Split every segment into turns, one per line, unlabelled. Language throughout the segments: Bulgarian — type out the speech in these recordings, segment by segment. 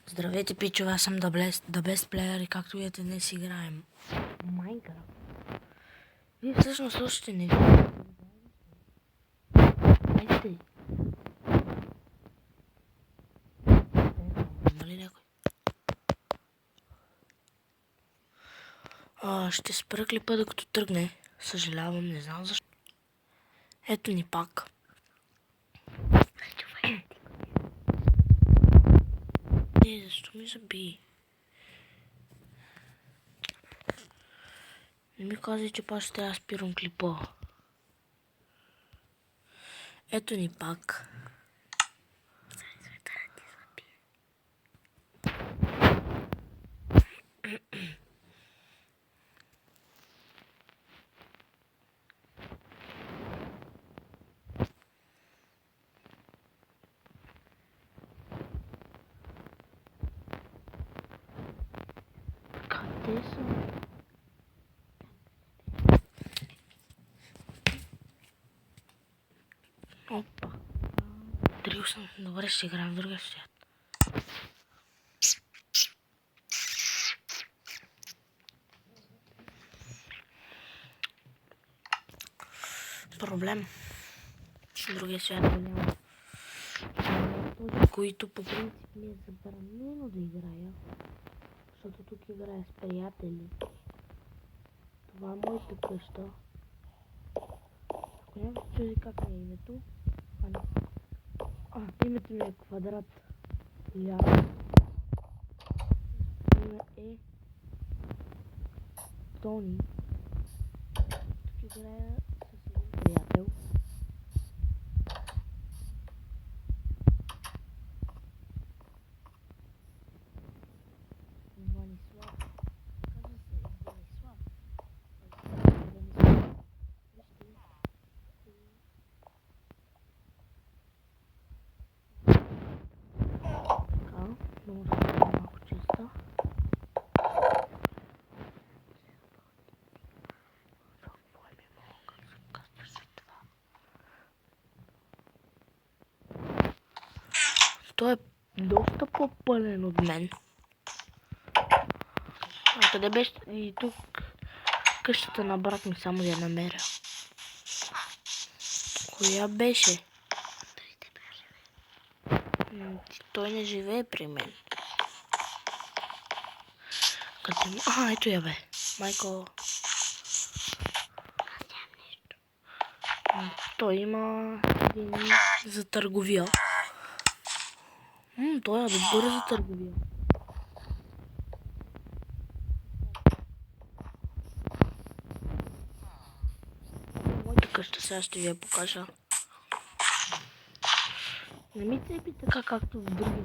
Здравейте, пичове, аз съм The Best Player и както видите днес играем Майнкрафт. Вие всъщност слушате не видите. Хайде. Има ли някой? Ще спра клипа докато тръгне. Съжалявам, не знам защо. Ето ни пак. Защо ми заби? Не ми казай, че пак ще трябва да спирам клипа. Ето ни пак. Къде са? Опа. Трил съм. Добре, ще играем в другия свят. Проблем. Другия свят няма. Които по принцип ми е забранено да играя. Защото тук играя с приятели. Това е моята къща. Ако няма се чуди как ми е името. Името ми е Квадрат. Ляво. Име е Тони. Тук играя с един приятел. Ванислав. Казва се Ванислав. Много се малко чиста. Той е доста по-пълен от мен. Къде беше? И тук къщата на брат ми, само да я намеря. Коя беше? Той не живее при мен. Къде? Ето я бе. Майко. Той има един за търговия. Той е добър за търговия. Моята къща сега ще ви я покажа. Не ми цепи така както в други.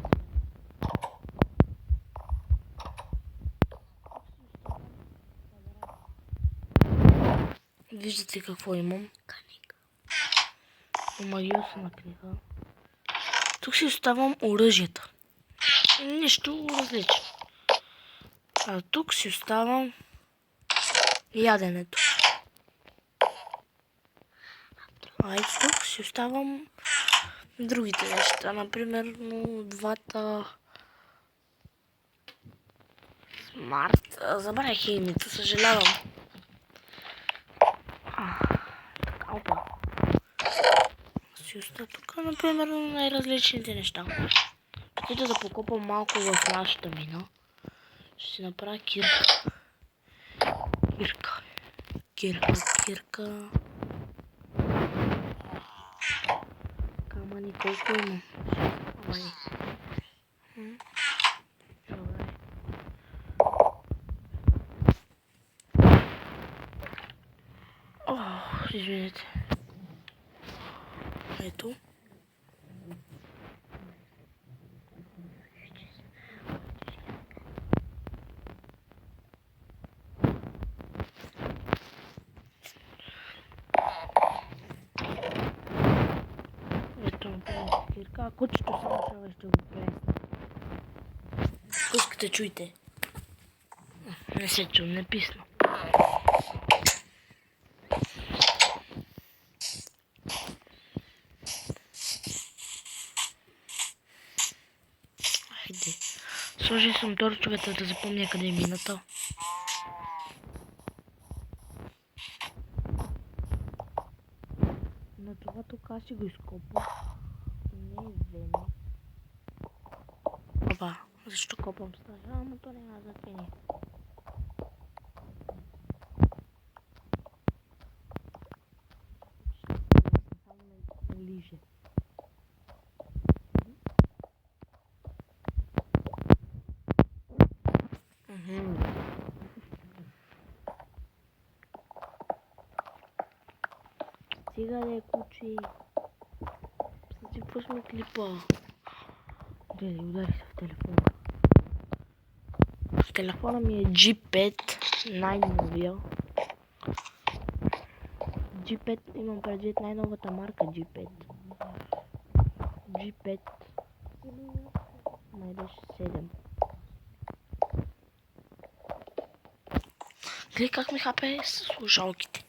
Виждате какво имам? Омагиосна книга. Тук си оставам оръжията. Нищо различно. А тук си оставам яденето. А и тук си оставам другите неща. Например, двата смарт. Забравих името, съжалявам. Така, опа. Си оставя тук, например, най-различните неща. Отида да покопам малко в нашата мина. Ще си направя кирка. Кирка. Камъни колко има? Камъни. Добре. Извинете. Ето. Кирка, кучето само трябва ще го плесна. Ако искате, чуйте. Не се чу, не писна. Хайде. Сложи съм торчовете да запомня къде е мината. На това тук аз си го изкопвам. Не е време. Опа, защо копам стая? Ама то няма значение. Само лиже. Сега да е кучи. Ти пусни клипа. Дали удари се в телефона. В телефона ми е G5, най-новия. G5 имам предвид най-новата марка G5. G5. Май беше 7. Гледай как ми хапе с слушалките.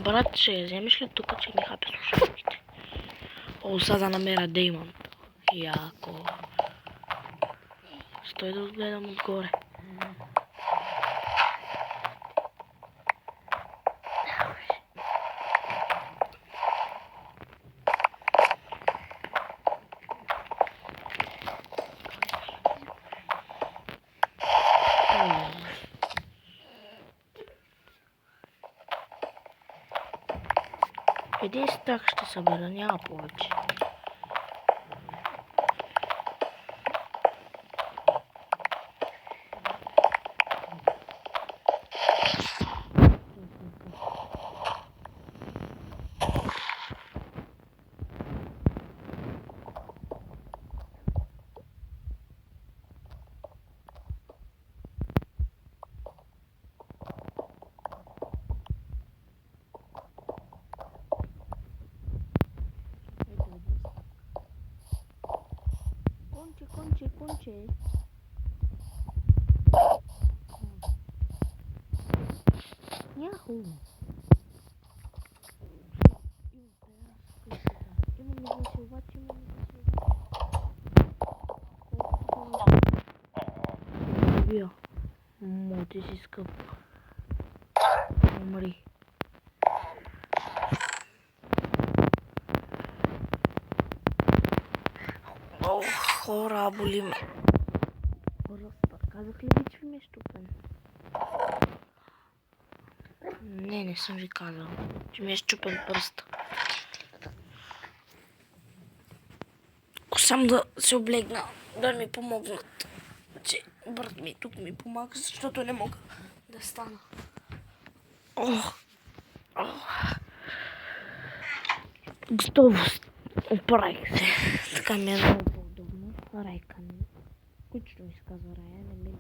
Брат, ще вземеш ли тук, че ми хапе слушалките? О, сега да намеря Деймонд. Яко. Стой да отгледам отгоре. Един стак ще събера, няма повече. Конче. Яху. Имаме засилвач. Вие. Ти си скъп. Умри. Ох, хора, боли ме. Казах ли ви, че ми е щупен? Не съм ви казал, че ми е щупен пръст. Ако сам да се облегна, да ми помогнат. Че брат ми тук ми помага, защото не мога да стана. Готово. Оправих се. Така ми е много по-удобно. Райка ми. Кучето ми се казва Рая, не ми.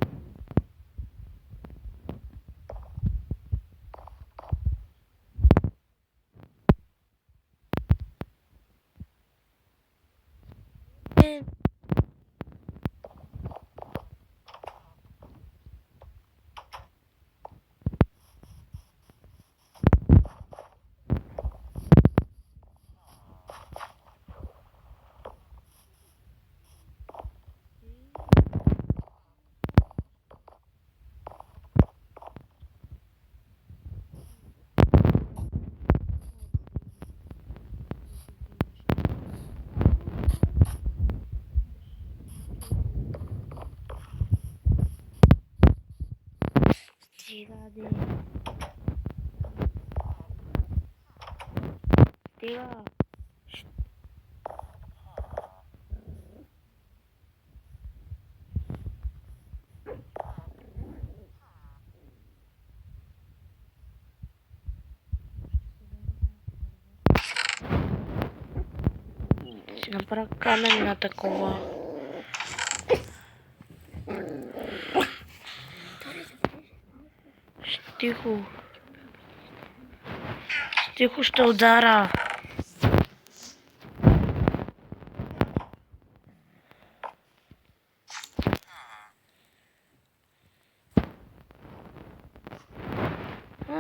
Стига. Ще направя каменна такова. Тихо. Тихо ще удара.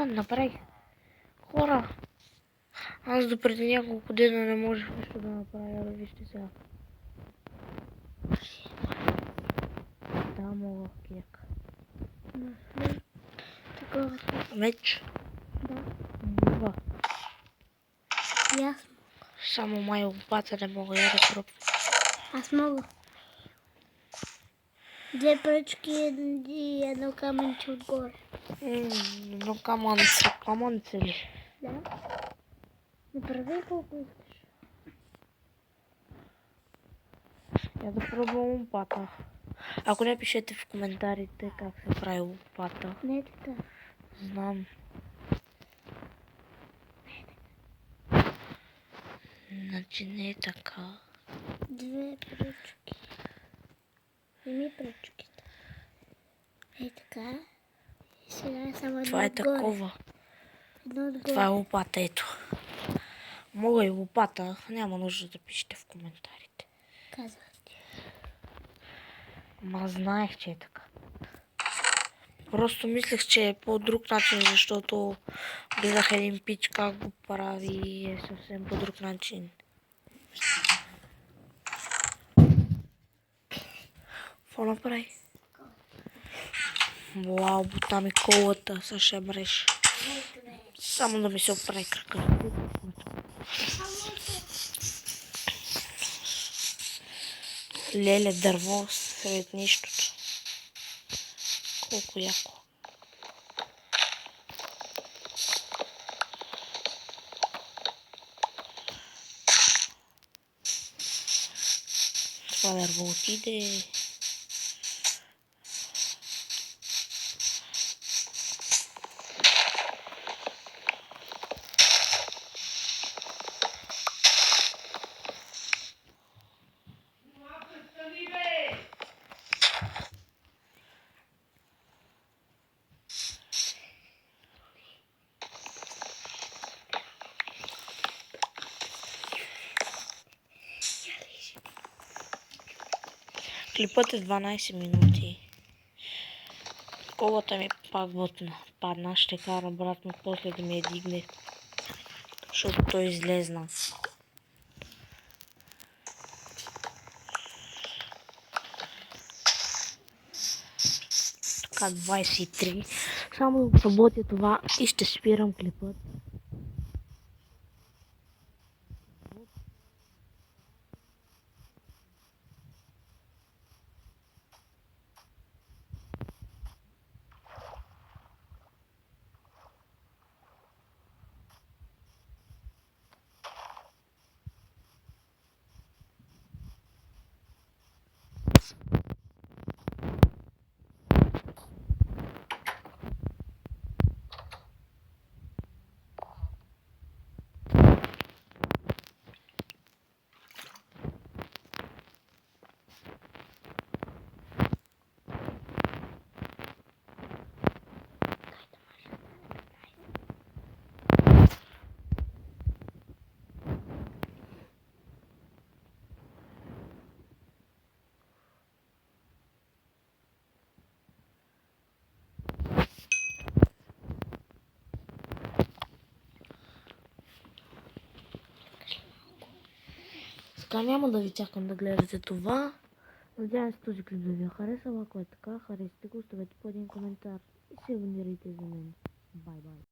Направих. Хора. Аз допреди няколко дена не можех нищо да направя, вижте сега. Меч?
Да.
Мога.
И аз.
Само май лопата не мога я да пробвам.
Аз мога. 2 пръчки и едно камънче отгоре.
Но камънце ли?
Да. Направи колко искаш.
Я да пробвам лопата. Ако не, пишете в коментарите как се прави лопата.
Не е така.
Знам. Значи не е така.
2 пръчки. Вземи пръчките. Ей така. И сега е само едно
Това е
отгоре.
такова.
Едно отгоре.
Това е лопата, ето. Мога и лопата. Няма нужда да пишете в коментарите.
Казах ти.
Ма знаех, че е така. Просто мислех, че е по друг начин, защото гледах един пич как го прави и е съвсем по друг начин. Какво направи? Вау, бутна ми колата, сега ще мреш. Само да ми се оправи крака. Леле, дърво сред нищото. Колко яко. Това дърво отиде. Клипът е 12 минути. Колата ми пак падна. Ще карам обратно после да ми я дигне. Защото той излезна. Така 23. Само да работя това и ще спирам клипът. Сега няма да ви чакам да гледате това. Надявам се този клип да ви е харесал. Ако е така, харесайте го, оставете по един коментар и се абонирайте за мен. Бай-бай.